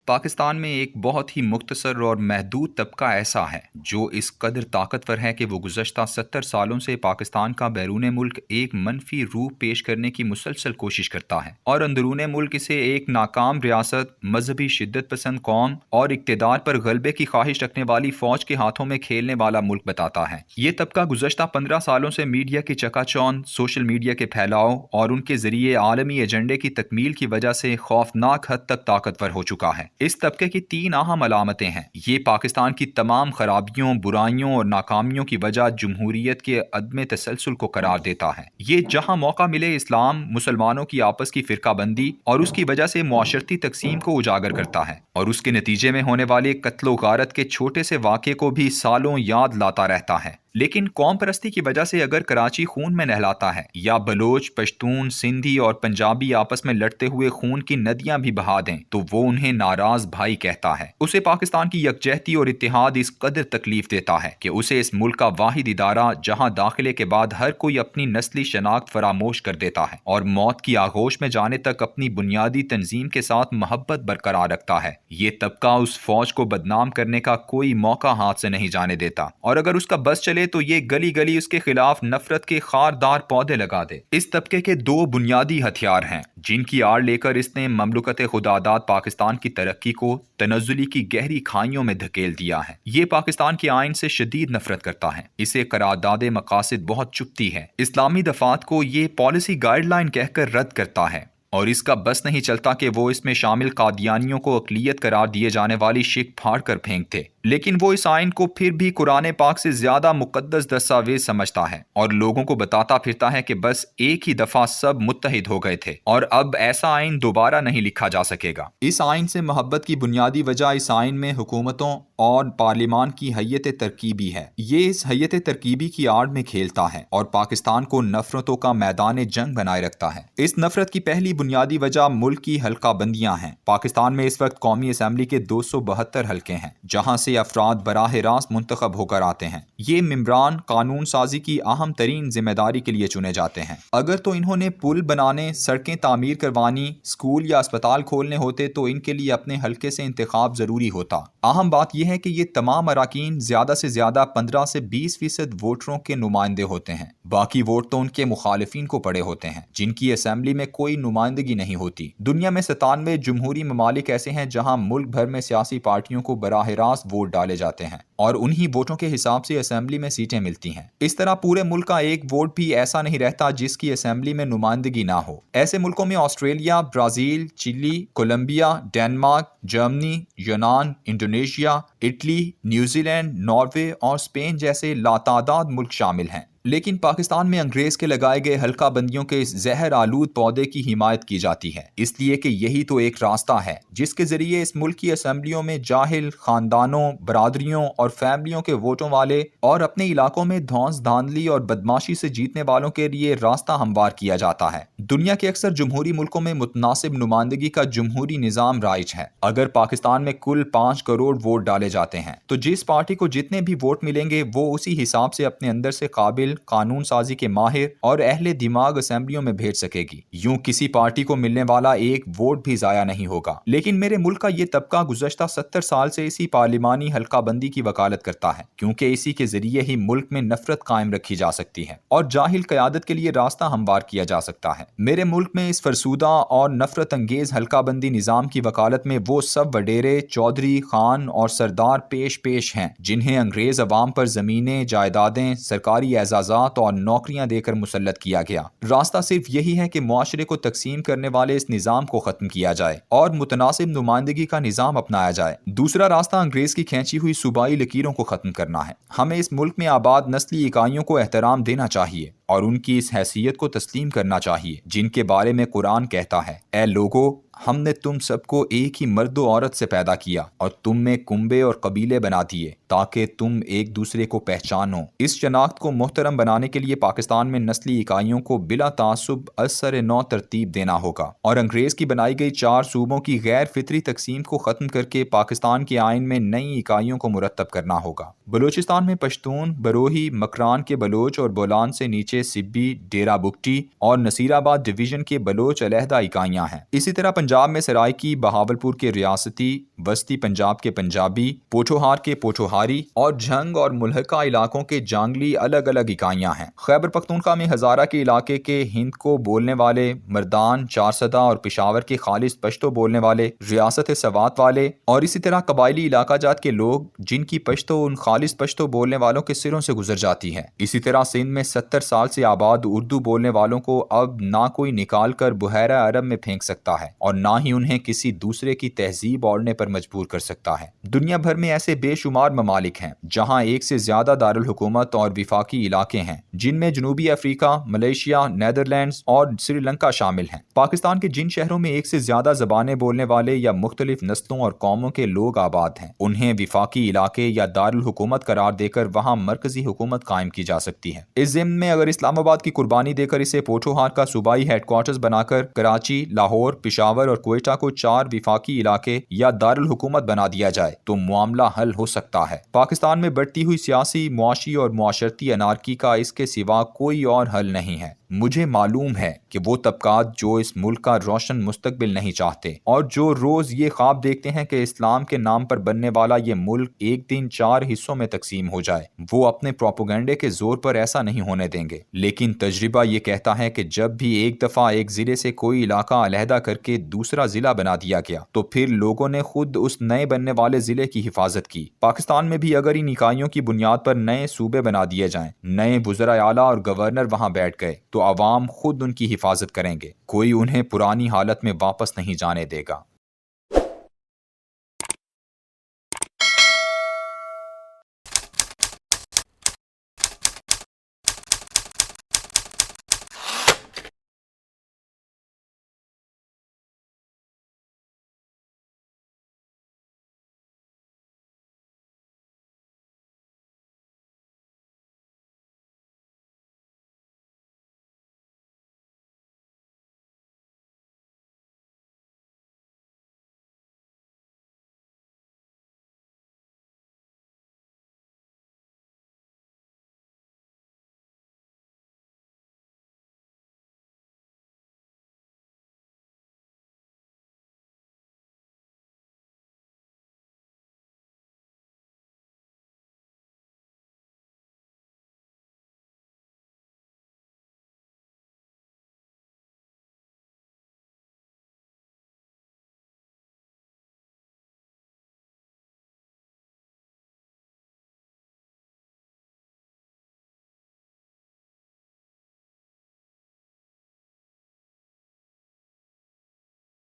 پاکستان میں ایک بہت ہی مختصر اور محدود طبقہ ایسا ہے جو اس قدر طاقتور ہے کہ وہ گزشتہ 70 سالوں سے پاکستان کا بیرون ملک ایک منفی روپ پیش کرنے کی مسلسل کوشش کرتا ہے اور اندرون ملک اسے ایک ناکام ریاست، مذہبی شدت پسند قوم اور اقتدار پر غلبے کی خواہش رکھنے والی فوج کے ہاتھوں میں کھیلنے والا ملک بتاتا ہے۔ یہ طبقہ گزشتہ 15 سالوں سے میڈیا کی چکا چوند، سوشل میڈیا کے پھیلاؤ اور ان کے ذریعے عالمی ایجنڈے کی تکمیل کی وجہ سے خوفناک حد تک طاقتور ہو چکا ہے۔ اس طبقے کی 3 اہم علامتیں ہیں۔ یہ پاکستان کی تمام خرابیوں، برائیوں اور ناکامیوں کی وجہ جمہوریت کے عدم تسلسل کو قرار دیتا ہے۔ یہ جہاں موقع ملے اسلام، مسلمانوں کی آپس کی فرقہ بندی اور اس کی وجہ سے معاشرتی تقسیم کو اجاگر کرتا ہے، اور اس کے نتیجے میں ہونے والے قتل و غارت کے چھوٹے سے واقعے کو بھی سالوں یاد لاتا رہتا ہے۔ لیکن قوم پرستی کی وجہ سے اگر کراچی خون میں نہلاتا ہے یا بلوچ، پشتون، سندھی اور پنجابی آپس میں لڑتے ہوئے خون کی ندیاں بھی بہا دیں تو وہ انہیں ناراض بھائی کہتا ہے۔ اسے پاکستان کی یکجہتی اور اتحاد اس قدر تکلیف دیتا ہے کہ اسے اس ملک کا واحد ادارہ جہاں داخلے کے بعد ہر کوئی اپنی نسلی شناخت فراموش کر دیتا ہے اور موت کی آغوش میں جانے تک اپنی بنیادی تنظیم کے ساتھ محبت برقرار رکھتا ہے۔ یہ طبقہ اس فوج کو بدنام کرنے کا کوئی موقع ہاتھ سے نہیں جانے دیتا، اور اگر اس کا بس چلے تو یہ گلی گلی اس کے خلاف نفرت کے خاردار پودے لگا دے۔ اس طبقے کے 2 بنیادی ہتھیار ہیں جن کی آڑ لے کر اس نے مملکت خداداد پاکستان کی ترقی کو تنزلی کی گہری کھائیوں میں دھکیل دیا ہے۔ یہ پاکستان کے آئین سے شدید نفرت کرتا ہے، اسے قرارداد مقاصد بہت چبھتی ہے، اسلامی دفعات کو یہ پالیسی گائیڈ لائن کہہ کر رد کرتا ہے، اور اس کا بس نہیں چلتا کہ وہ اس میں شامل قادیانیوں کو اقلیت قرار دیے جانے والی شک پھاڑ کر پھینک دے۔ لیکن وہ اس آئین کو پھر بھی قرآن پاک سے زیادہ مقدس دستاویز سمجھتا ہے اور لوگوں کو بتاتا پھرتا ہے کہ بس ایک ہی دفعہ سب متحد ہو گئے تھے اور اب ایسا آئین دوبارہ نہیں لکھا جا سکے گا۔ اس آئین سے محبت کی بنیادی وجہ اس آئین میں حکومتوں اور پارلیمان کی حیت ترکیبی ہے۔ یہ اس حیت ترکیبی کی آڑ میں کھیلتا ہے اور پاکستان کو نفرتوں کا میدان جنگ بنائے رکھتا ہے۔ اس نفرت کی پہلی بنیادی وجہ ملک کی حلقہ بندیاں ہیں۔ پاکستان میں اس وقت قومی اسمبلی کے 272 حلقے ہیں جہاں سے افراد براہ راست منتخب ہو کر آتے ہیں۔ یہ ممبران قانون سازی کی اہم ترین ذمہ داری کے لیے چنے جاتے ہیں۔ اگر تو انہوں نے پل بنانے، سڑکیں تعمیر کروانی، اسکول یا اسپتال کھولنے ہوتے تو ان کے لیے اپنے حلقے سے انتخاب ضروری ہوتا۔ اہم بات یہ ہے کہ یہ تمام اراکین زیادہ سے زیادہ 15 سے 20% ووٹروں کے نمائندے ہوتے ہیں۔ باقی ووٹ تو ان کے مخالفین کو پڑے ہوتے ہیں جن کی اسمبلی میں کوئی نمائندگی نہیں ہوتی۔ دنیا میں 97 جمہوری ممالک ایسے ہیں جہاں ملک بھر میں سیاسی پارٹیوں کو براہ راست ووٹ ڈالے جاتے ہیں اور انہی ووٹوں کے حساب سے اسمبلی میں سیٹیں ملتی ہیں۔ اس طرح پورے ملک کا ایک ووٹ بھی ایسا نہیں رہتا جس کی اسمبلی میں نمائندگی نہ ہو۔ ایسے ملکوں میں آسٹریلیا، برازیل، چلی، کولمبیا، ڈنمارک، جرمنی، یونان، Indonesia, Italy, New Zealand, Norway اور اسپین جیسے لاتعداد ملک شامل ہیں۔ لیکن پاکستان میں انگریز کے لگائے گئے حلقہ بندیوں کے اس زہر آلود پودے کی حمایت کی جاتی ہے، اس لیے کہ یہی تو ایک راستہ ہے جس کے ذریعے اس ملک کی اسمبلیوں میں جاہل خاندانوں، برادریوں اور فیملیوں کے ووٹوں والے اور اپنے علاقوں میں دھونس دھاندلی اور بدماشی سے جیتنے والوں کے لیے راستہ ہموار کیا جاتا ہے۔ دنیا کے اکثر جمہوری ملکوں میں متناسب نمائندگی کا جمہوری نظام رائج ہے۔ اگر پاکستان میں کل 5 کروڑ ووٹ ڈالے جاتے ہیں تو جس پارٹی کو جتنے بھی ووٹ ملیں گے وہ اسی حساب سے اپنے اندر سے قابل، قانون سازی کے ماہر اور اہل دماغ اسمبلیوں میں بھیج سکے گی۔ یوں کسی پارٹی کو ملنے والا ایک ووٹ بھی ضائع نہیں ہوگا۔ لیکن میرے ملک کا یہ طبقہ گزشتہ 70 سال سے اسی پارلیمانی حلقہ بندی کی وکالت کرتا ہے، کیونکہ اسی کے ذریعے ہی ملک میں نفرت قائم رکھی جا سکتی ہے اور جاہل قیادت کے لیے راستہ ہموار کیا جا سکتا ہے۔ میرے ملک میں اس فرسودہ اور نفرت انگیز حلقہ بندی نظام کی وکالت میں وہ سب وڈیرے، چودھری، خان اور سردار پیش ہیں جنہیں انگریز عوام پر زمینیں، جائیدادیں، سرکاری اعزازات اور نوکریاں دے کر مسلط کیا گیا۔ راستہ صرف یہی ہے کہ معاشرے کو تقسیم کرنے والے اس نظام کو ختم کیا جائے اور متناسب نمائندگی کا نظام اپنایا جائے۔ دوسرا راستہ انگریز کی کھینچی ہوئی صوبائی لکیروں کو ختم کرنا ہے۔ ہمیں اس ملک میں آباد نسلی اکائیوں کو احترام دینا چاہیے اور ان کی اس حیثیت کو تسلیم کرنا چاہیے جن کے بارے میں قرآن کہتا ہے، اے لوگو، ہم نے تم سب کو ایک ہی مرد و عورت سے پیدا کیا اور تم میں کنبے اور قبیلے بنا دیے تاکہ تم ایک دوسرے کو پہچانو۔ اس شناخت کو محترم بنانے کے لیے پاکستان میں نسلی اکائیوں کو بلا تعصب ازسر نو ترتیب دینا ہوگا اور انگریز کی بنائی گئی 4 صوبوں کی غیر فطری تقسیم کو ختم کر کے پاکستان کے آئین میں نئی اکائیوں کو مرتب کرنا ہوگا۔ بلوچستان میں پشتون، بروہی، مکران کے بلوچ اور بولان سے نیچے سبی، ڈیرہ بگٹی اور نصیر آباد ڈویژن کے بلوچ علیحدہ اکائیاں ہیں۔ اسی طرح پنجاب میں سرائکی، بہاولپور کے ریاستی، وسطی پنجاب کے پنجابی، پوٹھوہار کے پوٹھوہاری اور جھنگ اور ملحقہ علاقوں کے جانگلی الگ الگ اکائیاں ہیں۔ خیبر پختونخوا میں ہزارہ کے علاقے کے ہند کو بولنے والے، مردان، چارسدہ اور پشاور کے خالص پشتو بولنے والے، ریاست سوات والے اور اسی طرح قبائلی علاقہ جات کے لوگ جن کی پشتو ان خالص پشتو بولنے والوں کے سروں سے گزر جاتی ہے۔ اسی طرح سندھ میں 70 سال سے آباد اردو بولنے والوں کو اب نہ کوئی نکال کر بحیرہ عرب میں پھینک سکتا ہے اور نہ ہی انہیں کسی دوسرے کی تہذیب اوڑھنے پر مجبور کر سکتا ہے۔ دنیا بھر میں ایسے بے شمار ممالک ہیں جہاں ایک سے زیادہ دارالحکومت اور وفاقی علاقے ہیں، جن میں جنوبی افریقہ، ملیشیا، نیدرلینڈز اور سری لنکا شامل ہیں۔ پاکستان کے جن شہروں میں ایک سے زیادہ زبانیں بولنے والے یا مختلف نسلوں اور قوموں کے لوگ آباد ہیں، انہیں وفاقی علاقے یا دارالحکومت قرار دے کر وہاں مرکزی حکومت قائم کی جا سکتی ہے۔ اس ضمن میں اگر اسلام آباد کی قربانی دے کر اسے پوٹھوہار کا صوبائی ہیڈ کوارٹرز بنا کر کراچی، لاہور، پشاور اور کوئٹہ کو 4 وفاقی علاقے یا دارالحکومت بنا دیا جائے تو معاملہ حل ہو سکتا ہے۔ پاکستان میں بڑھتی ہوئی سیاسی، معاشی اور معاشرتی انارکی کا اس کے سوا کوئی اور حل نہیں ہے۔ مجھے معلوم ہے کہ وہ طبقات جو اس ملک کا روشن مستقبل نہیں چاہتے اور جو روز یہ خواب دیکھتے ہیں کہ اسلام کے نام پر بننے والا یہ ملک ایک دن 4 حصوں میں تقسیم ہو جائے، وہ اپنے پروپیگنڈے کے زور پر ایسا نہیں ہونے دیں گے۔ لیکن تجربہ یہ کہتا ہے کہ جب بھی ایک دفعہ ایک ضلع سے کوئی علاقہ علیحدہ کر کے دوسرا ضلع بنا دیا گیا تو پھر لوگوں نے خود اس نئے بننے والے ضلع کی حفاظت کی۔ پاکستان میں بھی اگر ان اکائیوں کی بنیاد پر نئے صوبے بنا دیے جائیں، نئے وزراء اعلیٰ اور گورنر وہاں بیٹھ گئے تو عوام خود ان کی حفاظت کریں گے، کوئی انہیں پرانی حالت میں واپس نہیں جانے دے گا۔